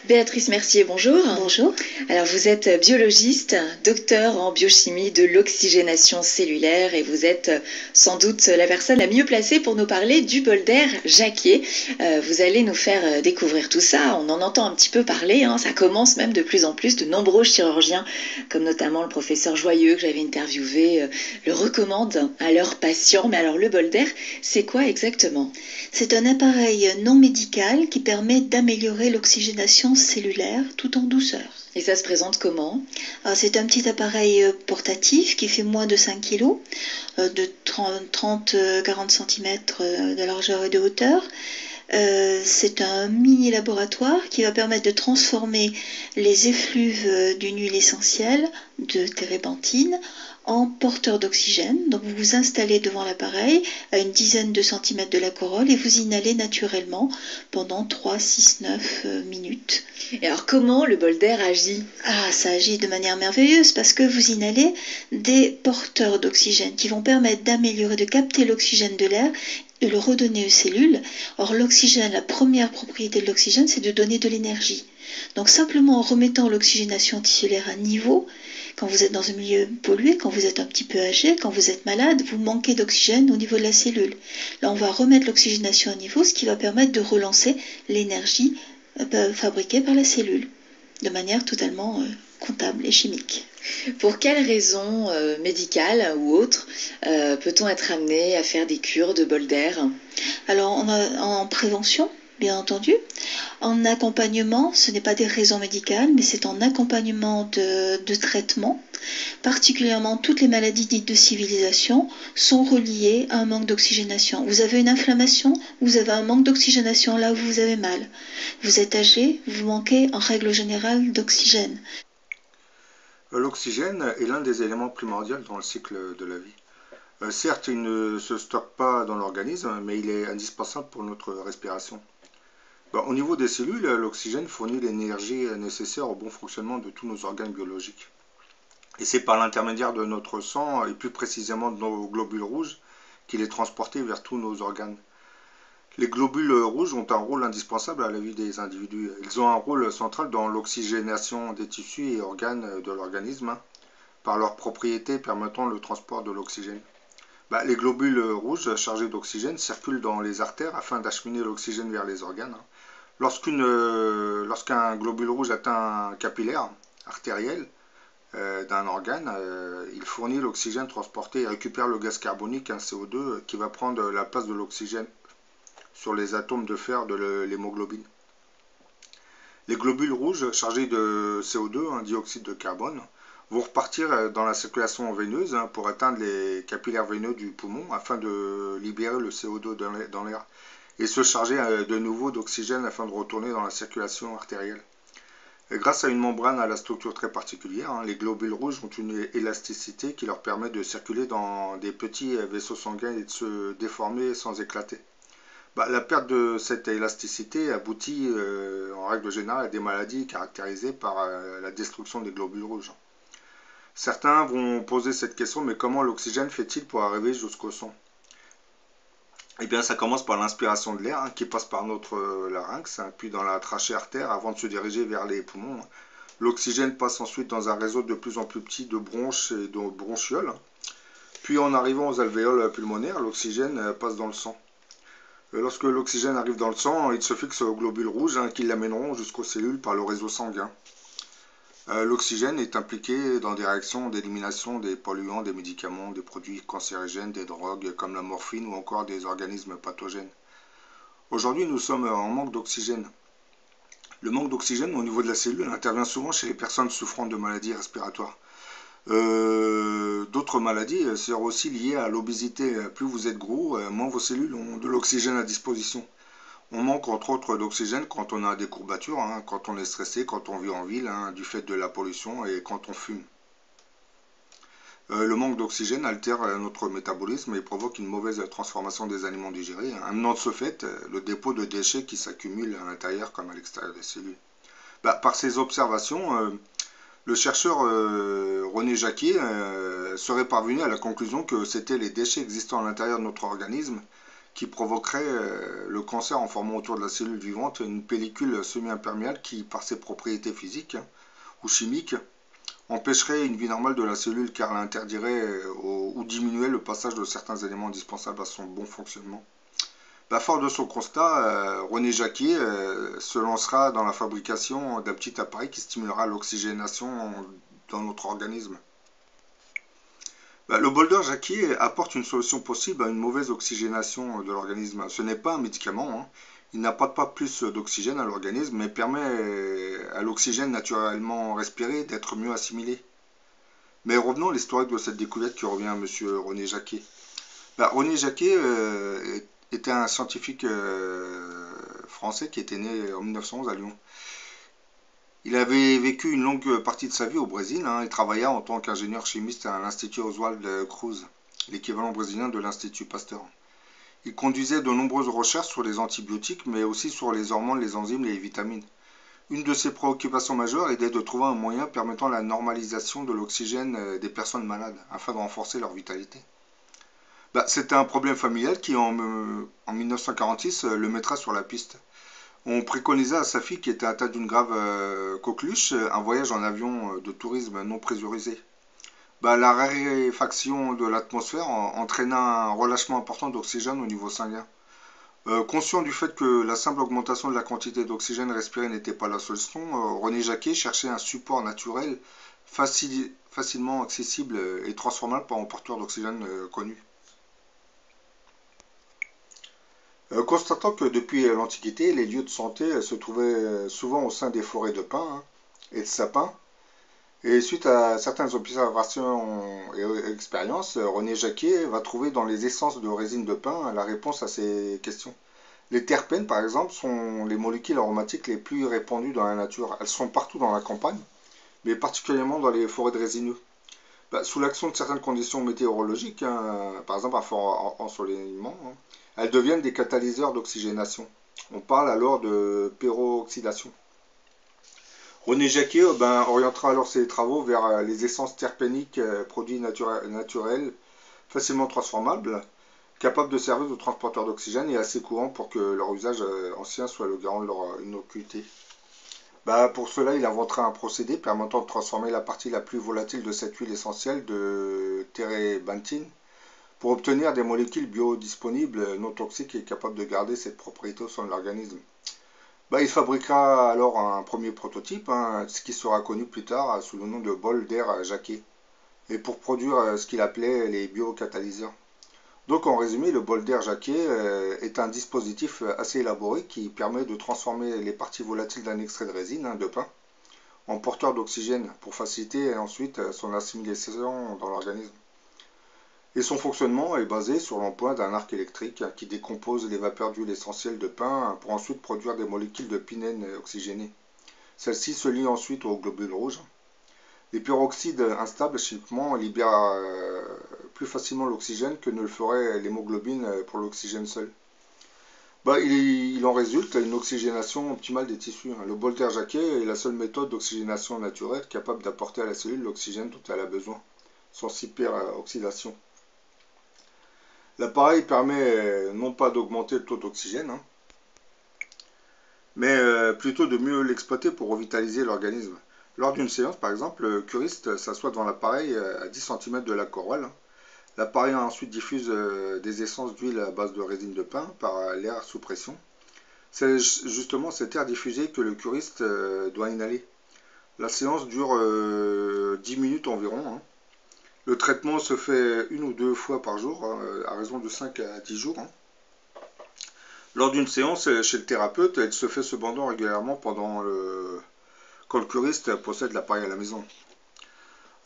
Béatrice Mercier, bonjour. Bonjour. Alors vous êtes biologiste, docteur en biochimie de l'oxygénation cellulaire et vous êtes sans doute la personne la mieux placée pour nous parler du bol d'air Jacquier. Vous allez nous faire découvrir tout ça, on en entend un petit peu parler, ça commence même de plus en plus, de nombreux chirurgiens, comme notamment le professeur Joyeux que j'avais interviewé, le recommandent à leurs patients. Mais alors le bol d'air, c'est quoi exactement? C'est un appareil non médical qui permet d'améliorer l'oxygénation cellulaire tout en douceur. Et ça se présente comment? C'est un petit appareil portatif qui fait moins de 5 kg, de 30-40 cm de largeur et de hauteur. C'est un mini laboratoire qui va permettre de transformer les effluves d'une huile essentielle de térébenthine en porteur d'oxygène. Donc vous vous installez devant l'appareil à une dizaine de centimètres de la corolle et vous inhalez naturellement pendant 3, 6, 9 minutes. Et alors comment le bol d'air agit? Ça agit de manière merveilleuse parce que vous inhalez des porteurs d'oxygène qui vont permettre d'améliorer, de capter l'oxygène de l'air, de le redonner aux cellules. Or l'oxygène, la première propriété de l'oxygène, c'est de donner de l'énergie. Donc simplement en remettant l'oxygénation tissulaire à niveau, quand vous êtes dans un milieu pollué, quand vous êtes un petit peu âgé, quand vous êtes malade, vous manquez d'oxygène au niveau de la cellule. Là on va remettre l'oxygénation à niveau, ce qui va permettre de relancer l'énergie fabriquée par la cellule, de manière totalement comptable et chimique. Pour quelles raisons médicales ou autres peut-on être amené à faire des cures de bol d'air? Alors en prévention, bien entendu. En accompagnement, ce n'est pas des raisons médicales, mais c'est en accompagnement de traitement. Particulièrement, toutes les maladies dites de civilisation sont reliées à un manque d'oxygénation. Vous avez une inflammation, vous avez un manque d'oxygénation là où vous avez mal. Vous êtes âgé, vous manquez en règle générale d'oxygène. L'oxygène est l'un des éléments primordiaux dans le cycle de la vie. Certes, il ne se stocke pas dans l'organisme, mais il est indispensable pour notre respiration. Au niveau des cellules, l'oxygène fournit l'énergie nécessaire au bon fonctionnement de tous nos organes biologiques. Et c'est par l'intermédiaire de notre sang, et plus précisément de nos globules rouges, qu'il est transporté vers tous nos organes. Les globules rouges ont un rôle indispensable à la vie des individus. Ils ont un rôle central dans l'oxygénation des tissus et organes de l'organisme, par leurs propriétés permettant le transport de l'oxygène. Les globules rouges chargés d'oxygène circulent dans les artères afin d'acheminer l'oxygène vers les organes. Lorsqu'un globule rouge atteint un capillaire artériel d'un organe, il fournit l'oxygène transporté et récupère le gaz carbonique, un CO2, qui va prendre la place de l'oxygène sur les atomes de fer de l'hémoglobine. Les globules rouges chargés de CO2, un dioxyde de carbone, vont repartir dans la circulation veineuse pour atteindre les capillaires veineux du poumon afin de libérer le CO2 dans l'air et se charger de nouveau d'oxygène afin de retourner dans la circulation artérielle. Et grâce à une membrane à la structure très particulière, les globules rouges ont une élasticité qui leur permet de circuler dans des petits vaisseaux sanguins et de se déformer sans éclater. La perte de cette élasticité aboutit en règle générale à des maladies caractérisées par la destruction des globules rouges. Certains vont poser cette question, mais comment l'oxygène fait-il pour arriver jusqu'au sang? Eh bien, ça commence par l'inspiration de l'air qui passe par notre larynx, puis dans la trachée artère avant de se diriger vers les poumons. L'oxygène passe ensuite dans un réseau de plus en plus petit de bronches et de bronchioles. Puis en arrivant aux alvéoles pulmonaires, l'oxygène passe dans le sang. Lorsque l'oxygène arrive dans le sang, il se fixe aux globules rouges qui l'amèneront jusqu'aux cellules par le réseau sanguin. L'oxygène est impliqué dans des réactions d'élimination des polluants, des médicaments, des produits cancérigènes, des drogues comme la morphine ou encore des organismes pathogènes. Aujourd'hui, nous sommes en manque d'oxygène. Le manque d'oxygène au niveau de la cellule intervient souvent chez les personnes souffrant de maladies respiratoires. D'autres maladies seront aussi liées à l'obésité. Plus vous êtes gros, moins vos cellules ont de l'oxygène à disposition. On manque entre autres d'oxygène quand on a des courbatures, quand on est stressé, quand on vit en ville, du fait de la pollution et quand on fume. Le manque d'oxygène altère notre métabolisme et provoque une mauvaise transformation des aliments digérés, amenant de ce fait le dépôt de déchets qui s'accumulent à l'intérieur comme à l'extérieur des cellules. Par ces observations, le chercheur René Jacquier serait parvenu à la conclusion que c'était les déchets existant à l'intérieur de notre organisme qui provoquerait le cancer en formant autour de la cellule vivante une pellicule semi-imperméable qui, par ses propriétés physiques ou chimiques, empêcherait une vie normale de la cellule car elle interdirait ou diminuerait le passage de certains éléments indispensables à son bon fonctionnement. Fort de son constat, René Jacquier se lancera dans la fabrication d'un petit appareil qui stimulera l'oxygénation dans notre organisme. Le bolder Jacquier apporte une solution possible à une mauvaise oxygénation de l'organisme. Ce n'est pas un médicament, hein. Il n'apporte pas plus d'oxygène à l'organisme, mais permet à l'oxygène naturellement respiré d'être mieux assimilé. Mais revenons à l'historique de cette découverte qui revient à M. René Jacquier. René Jacquier était un scientifique français qui était né en 1911 à Lyon. Il avait vécu une longue partie de sa vie au Brésil, hein, et travailla en tant qu'ingénieur chimiste à l'Institut Oswald Cruz, l'équivalent brésilien de l'Institut Pasteur. Il conduisait de nombreuses recherches sur les antibiotiques, mais aussi sur les hormones, les enzymes et les vitamines. Une de ses préoccupations majeures était de trouver un moyen permettant la normalisation de l'oxygène des personnes malades, afin de renforcer leur vitalité. C'était un problème familial qui, en 1946, le mettra sur la piste. On préconisait à sa fille qui était atteinte d'une grave coqueluche un voyage en avion de tourisme non pressurisé. La raréfaction de l'atmosphère entraîna un relâchement important d'oxygène au niveau sanguin. Conscient du fait que la simple augmentation de la quantité d'oxygène respiré n'était pas la solution, René Jacquier cherchait un support naturel facilement accessible et transformable par un porteur d'oxygène connu. Constatant que depuis l'Antiquité, les lieux de santé se trouvaient souvent au sein des forêts de pins et de sapins, et suite à certaines observations et expériences, René Jacquier va trouver dans les essences de résine de pin la réponse à ces questions. Les terpènes, par exemple, sont les molécules aromatiques les plus répandues dans la nature. Elles sont partout dans la campagne, mais particulièrement dans les forêts de résineux. Sous l'action de certaines conditions météorologiques, hein, par exemple un fort ensoleillement, hein, elles deviennent des catalyseurs d'oxygénation. On parle alors de peroxydation. René Jacquier orientera alors ses travaux vers les essences terpéniques, produits naturels, facilement transformables, capables de servir de transporteurs d'oxygène et assez courants pour que leur usage ancien soit le garant de leur innocuité. Pour cela, il inventera un procédé permettant de transformer la partie la plus volatile de cette huile essentielle de térébenthine pour obtenir des molécules biodisponibles non toxiques et capables de garder cette propriété au sein de l'organisme. Il fabriquera alors un premier prototype, hein, ce qui sera connu plus tard sous le nom de bol d'air Jacquier, et pour produire ce qu'il appelait les biocatalyseurs. Donc en résumé, le bol d'air Jacquier est un dispositif assez élaboré qui permet de transformer les parties volatiles d'un extrait de résine, hein, de pin, en porteur d'oxygène pour faciliter ensuite son assimilation dans l'organisme. Et son fonctionnement est basé sur l'emploi d'un arc électrique qui décompose les vapeurs d'huile essentielle de pin pour ensuite produire des molécules de pinène oxygénées. Celles-ci se lient ensuite aux globules rouges. Les peroxydes instables chimiquement libèrent plus facilement l'oxygène que ne le ferait l'hémoglobine pour l'oxygène seul. Il en résulte une oxygénation optimale des tissus. Le bol d'air Jacquier est la seule méthode d'oxygénation naturelle capable d'apporter à la cellule l'oxygène dont elle a besoin, sans hyperoxydation. L'appareil permet non pas d'augmenter le taux d'oxygène, hein, mais plutôt de mieux l'exploiter pour revitaliser l'organisme. Lors d'une séance, par exemple, le curiste s'assoit devant l'appareil à 10 cm de la corolle. L'appareil ensuite diffuse des essences d'huile à base de résine de pin par l'air sous pression. C'est justement cet air diffusé que le curiste doit inhaler. La séance dure 10 minutes environ, hein. Le traitement se fait 1 ou 2 fois par jour, hein, à raison de 5 à 10 jours. Hein. Lors d'une séance chez le thérapeute, elle se fait cependant régulièrement quand le curiste possède l'appareil à la maison.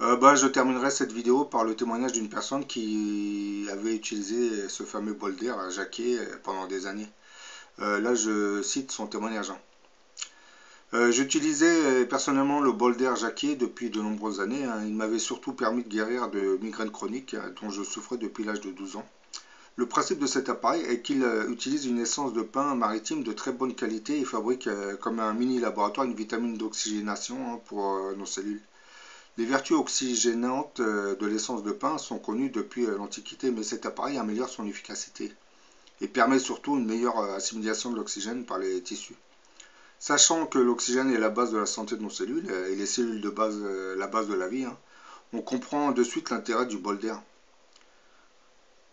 Je terminerai cette vidéo par le témoignage d'une personne qui avait utilisé ce fameux bol d'air à Jacquier pendant des années. Là, je cite son témoignage. J'utilisais personnellement le bol d'air Jacquier depuis de nombreuses années. Hein. Il m'avait surtout permis de guérir de migraines chroniques dont je souffrais depuis l'âge de 12 ans. Le principe de cet appareil est qu'il utilise une essence de pin maritime de très bonne qualité et fabrique comme un mini laboratoire une vitamine d'oxygénation, hein, pour nos cellules. Les vertus oxygénantes de l'essence de pin sont connues depuis l'Antiquité, mais cet appareil améliore son efficacité. et permet surtout une meilleure assimilation de l'oxygène par les tissus. Sachant que l'oxygène est la base de la santé de nos cellules et les cellules de base, la base de la vie, hein, on comprend de suite l'intérêt du bol d'air.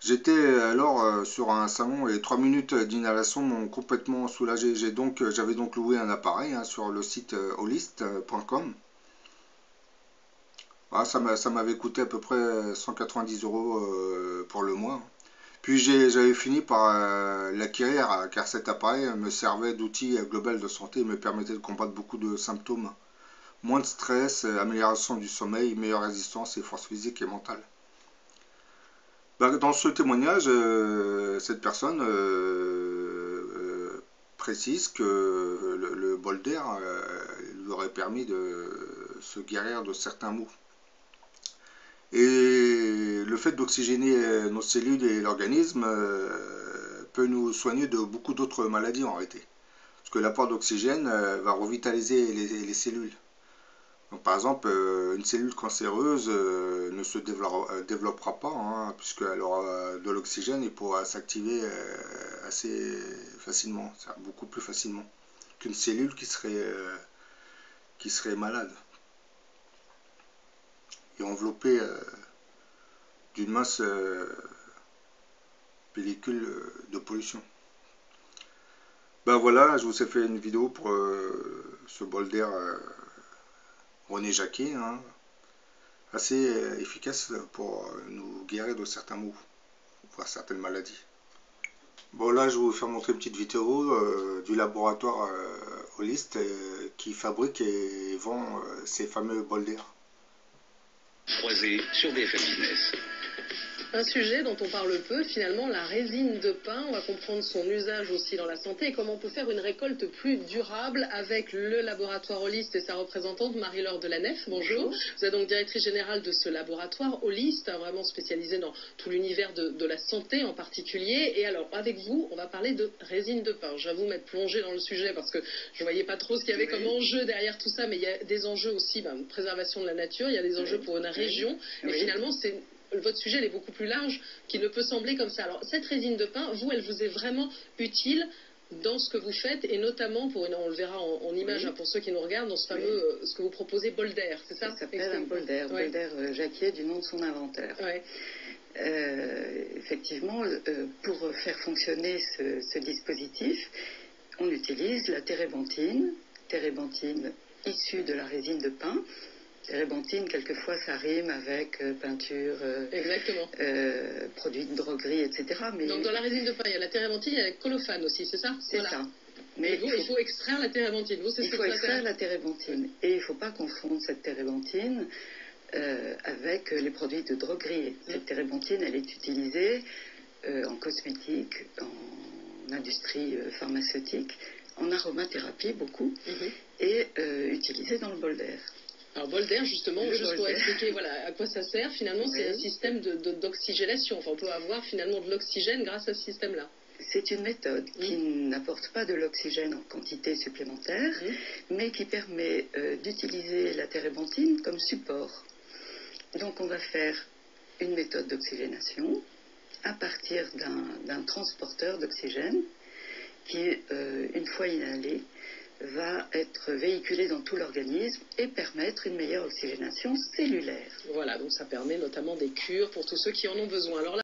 J'étais alors sur un salon et 3 minutes d'inhalation m'ont complètement soulagé. J'avais donc loué un appareil sur le site holist.com. Voilà, ça m'avait coûté à peu près 190 € pour le mois. Puis j'avais fini par l'acquérir car cet appareil me servait d'outil global de santé et me permettait de combattre beaucoup de symptômes. Moins de stress, amélioration du sommeil, meilleure résistance et force physique et mentale. Dans ce témoignage, cette personne précise que le bol d'air lui aurait permis de se guérir de certains maux. Et le fait d'oxygéner nos cellules et l'organisme peut nous soigner de beaucoup d'autres maladies en réalité. Parce que l'apport d'oxygène va revitaliser les cellules. Donc, par exemple, une cellule cancéreuse ne se développera pas, puisqu'elle aura de l'oxygène et pourra s'activer assez facilement, beaucoup plus facilement qu'une cellule qui serait malade et enveloppée d'une mince pellicule de pollution. Voilà, je vous ai fait une vidéo pour ce bol d'air René Jacquier, assez efficace pour nous guérir de certains maux, voire certaines maladies. Bon, là je vais vous faire montrer une petite vidéo du laboratoire Holist qui fabrique et vend ces fameux bols d'air. Croisé sur BFM Business. Un sujet dont on parle peu, finalement, la résine de pin. On va comprendre son usage aussi dans la santé et comment on peut faire une récolte plus durable avec le laboratoire Holist et sa représentante Marie-Laure Delanef. Bonjour. Vous êtes donc directrice générale de ce laboratoire Holist, vraiment spécialisé dans tout l'univers de la santé en particulier. Et alors, avec vous, on va parler de résine de pin. J'avoue m'être plongée dans le sujet parce que je ne voyais pas trop ce qu'il y avait comme enjeu derrière tout ça, mais il y a des enjeux aussi de préservation de la nature, il y a des enjeux pour une région. Et finalement, votre sujet est beaucoup plus large qu'il ne peut sembler comme ça. Alors, cette résine de pin, vous, elle vous est vraiment utile dans ce que vous faites, et notamment, on le verra en image pour ceux qui nous regardent, dans ce fameux, ce que vous proposez, bol d'air, c'est ça? Ça s'appelle un bol d'air, bol d'air Jacquier, du nom de son inventeur. Effectivement, pour faire fonctionner ce dispositif, on utilise la térébenthine issue de la résine de pin. Térébenthine, quelquefois, ça rime avec peinture, produits de droguerie, etc. Mais donc, dans la résine de pin, il y a la térébenthine, il y a la colophane aussi, c'est ça? C'est ça. Mais il faut extraire la térébenthine. Il faut extraire la térébenthine. Et il ne faut pas confondre cette térébenthine avec les produits de droguerie. Cette térébenthine, elle est utilisée en cosmétique, en industrie pharmaceutique, en aromathérapie beaucoup, et utilisée dans le bol d'air. Alors, bol d'air, justement, juste pour expliquer à quoi ça sert, finalement, c'est un système d'oxygénation. Enfin, on peut avoir finalement de l'oxygène grâce à ce système-là. C'est une méthode qui n'apporte pas de l'oxygène en quantité supplémentaire, mais qui permet d'utiliser la térébenthine comme support. Donc, on va faire une méthode d'oxygénation à partir d'un transporteur d'oxygène qui, une fois inhalé, va être véhiculé dans tout l'organisme et permettre une meilleure oxygénation cellulaire. Voilà, donc ça permet notamment des cures pour tous ceux qui en ont besoin. Alors là,